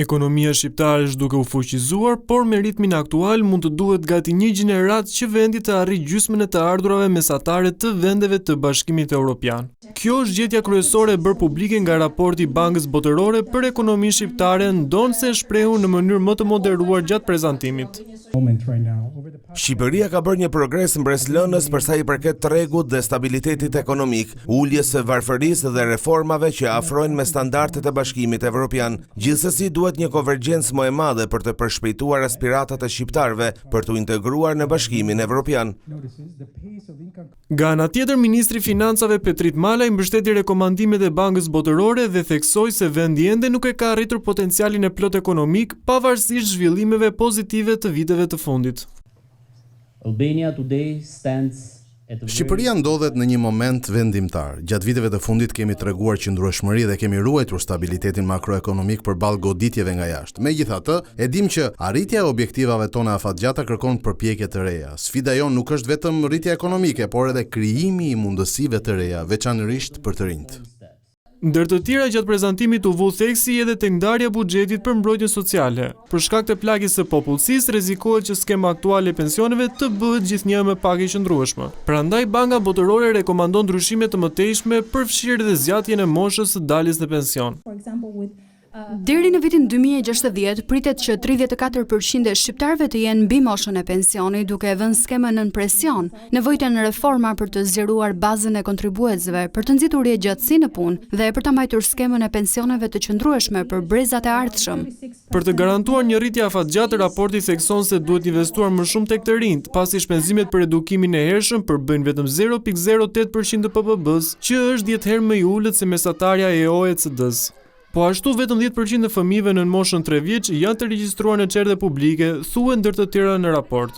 Ekonomia shqiptare është duke u fuqizuar, por me ritmin aktual mund të duhet gati një gjenerat që vendi të arrijë gjysmën e të ardhurave mesatare të vendeve të Bashkimit Evropian. Kjo është gjetja kryesore e bërë publike nga raporti i Bankës Botërore për ekonominë shqiptare, ndonse e shprehur në mënyrë më të moderuar gjatë prezantimit. Shqipëria ka bërë një progres mbres lëndës për sa i përket tregut dhe stabilitetit ekonomik, uljes së varfërisë dhe reformave që afrojnë me standardet e Bashkimit Evropian. Gjithsesi duhet një konvergjencë më e madhe për të përshpejtuar aspiratat e shqiptarëve për të integruar në Bashkimin Evropian. Nga ana tjetër, ministri i Financave Petrit Malaj mbështeti rekomandimet e Bankës Botërore dhe theksoi se vendi ende nuk e ka arritur potencialin e plot ekonomik pavarësisht zhvillimeve pozitive të viteve të fundit. Shqipëria ndodhet në një moment vendimtar. Gjatë viteve të fundit kemi treguar qëndrueshmëri dhe kemi ruajtur stabilitetin makroekonomik përballë goditjeve nga jashtë. Megjithatë, e dim që arritja e objektivave tona afatgjata kërkon përpjekje të reja. Sfida jon nuk është vetëm rritja ekonomike, por edhe krijimi i mundësive të reja, veçanërisht për të rinjt. Ndër të tjera, gjatë prezantimit u vu theksi edhe tek ndarja e buxhetit për mbrojtjen sociale. Për shkak të plagjes së popullsisë, rrezikohet që skema aktuale e pensioneve të bëhet gjithnjë më pak e qëndrueshme. Prandaj Banka Botërore rekomandon ndryshime të mëtejshme, përfshirë dhe zgjatjen e moshës së daljes në pension. Deri në vitin 2060 pritet që 34% e shqiptarëve të jenë mbi moshën e pensionit, duke vënë skemën nën presion, nevojën reforma për të zgjeruar bazën e kontribuesve, për të nxitur rjegjatësi në punë dhe për ta mbajtur skemën e pensioneve të qëndrueshme për brezat e ardhshëm. Për të garantuar një rritje afatgjatë, raporti thekson se duhet investuar më shumë tek të rinjt, pasi shpenzimet për edukimin e hershëm përbëjnë vetëm 0,08% të PPB-s, që është 10 herë më i ulët se mesatarja e OECD-s. Po ashtu vetëm 10% e fëmijëve nën moshën 3 vjeç janë të regjistruar në çerdhe publike, thuhet ndër të tjera në raport.